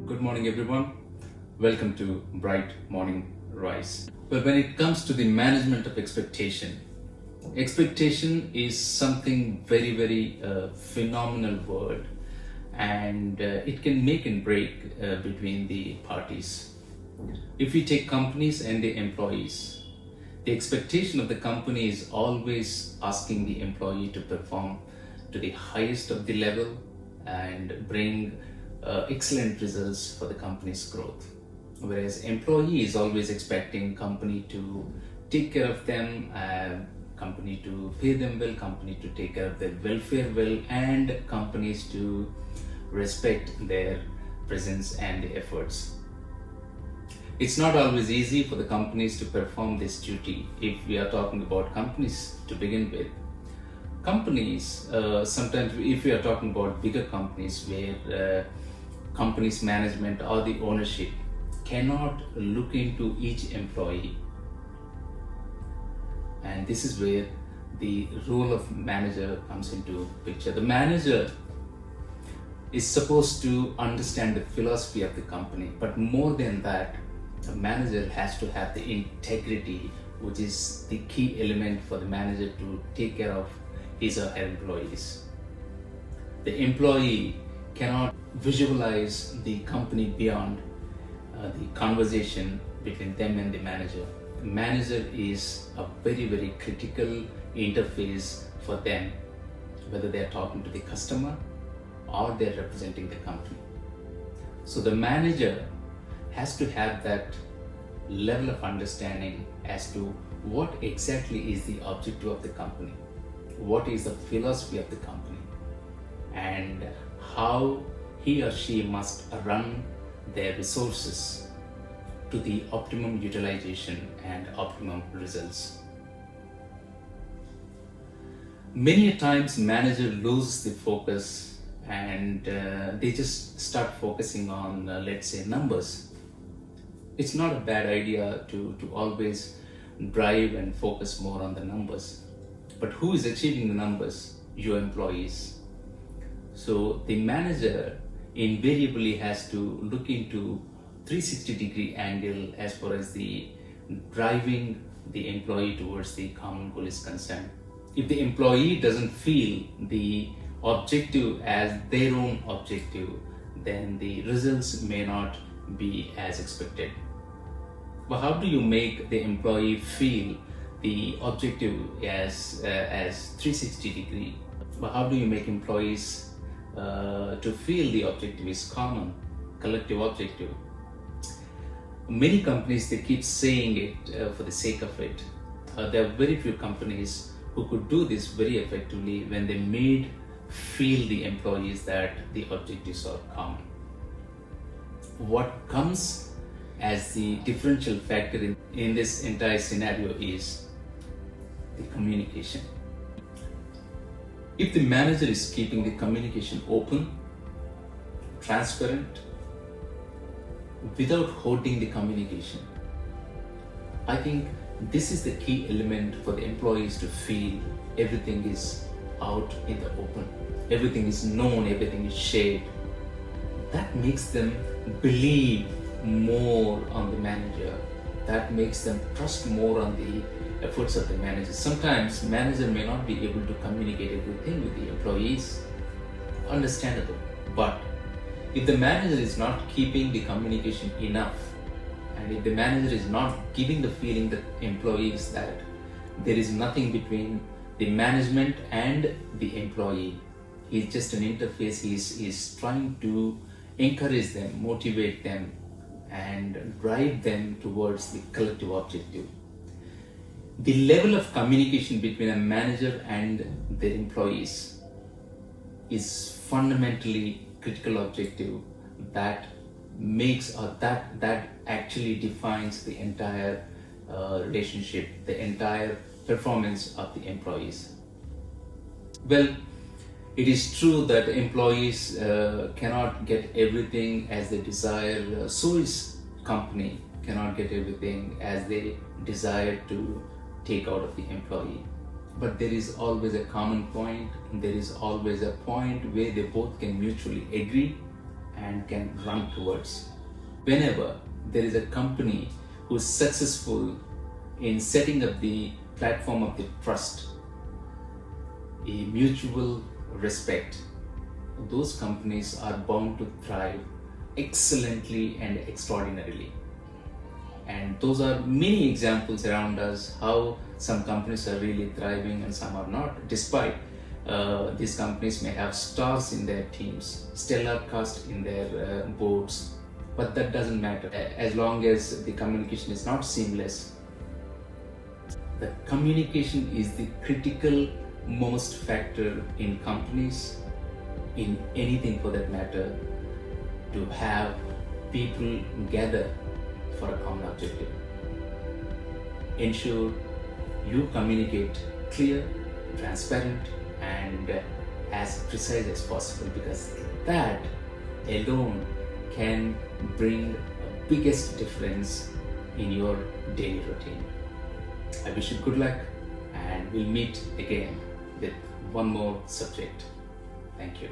Good morning, everyone. Welcome to Bright Morning Rise. Well, when it comes to the management of expectation, expectation is something very phenomenal word, and it can make and break between the parties. If we take companies and the employees, the expectation of the company is always asking the employee to perform to the highest of the level and bring excellent results for the company's growth. Whereas employee is always expecting company to take care of them, company to pay them well, company to take care of their welfare well, and companies to respect their presence and the efforts. It's not always easy for the companies to perform this duty. If we are talking about companies to begin with, companies sometimes, if we are talking about bigger companies where company's management or the ownership cannot look into each employee, and this is where the role of manager comes into picture. The manager is supposed to understand the philosophy of the company, but more than that, the manager has to have the integrity, which is the key element for the manager to take care of his or her employees. The employee cannot visualize the company beyond the conversation between them and the manager. The manager is a very critical interface for them, whether they are talking to the customer or they are representing the company. So the manager has to have that level of understanding as to what exactly is the objective of the company, what is the philosophy of the company, and how he or she must run their resources to the optimum utilization and optimum results. Many a times manager loses the focus and they just start focusing on let's say numbers. It's not a bad idea to always drive and focus more on the numbers, but who is achieving the numbers? Your employees. So the manager invariably has to look into 360-degree angle as far as the driving the employee towards the common goal is concerned. If the employee doesn't feel the objective as their own objective, then the results may not be as expected. But how do you make the employee feel the objective as 360-degree? But how do you make employees to feel the objective is common, collective objective? Many companies, they keep saying it for the sake of it. There are very few companies who could do this very effectively when they made feel the employees that the objectives are common. What comes as the differential factor in this entire scenario is the communication. If the manager is keeping the communication open, transparent, without holding the communication, I think this is the key element for the employees to feel everything is out in the open, everything is known, everything is shared. That makes them believe more on the manager. That makes them trust more on the efforts of the manager. Sometimes manager may not be able to communicate everything with the employees, understandable. But if the manager is not keeping the communication enough, and if the manager is not giving the feeling that employees that there is nothing between the management and the employee, he's just an interface, he's trying to encourage them, motivate them, and drive them towards the collective objective. The level of communication between a manager and their employees is fundamentally critical objective that makes or that actually defines the entire relationship, the entire performance of the employees. Well, it is true that employees cannot get everything as they desire. So is company cannot get everything as they desire to take out of the employee. But there is always a common point, and there is always a point where they both can mutually agree and can run towards. Whenever there is a company who is successful in setting up the platform of the trust, a mutual respect, those companies are bound to thrive excellently and extraordinarily. And those are many examples around us how some companies are really thriving and some are not, despite these companies may have stars in their teams, stellar cast in their boards, but that doesn't matter as long as the communication is not seamless. The communication is the critical most factor in companies, in anything for that matter, to have people gather for a common objective. Ensure you communicate clear, transparent, and as precise as possible, because that alone can bring the biggest difference in your daily routine. I wish you good luck, and we'll meet again with one more subject. Thank you.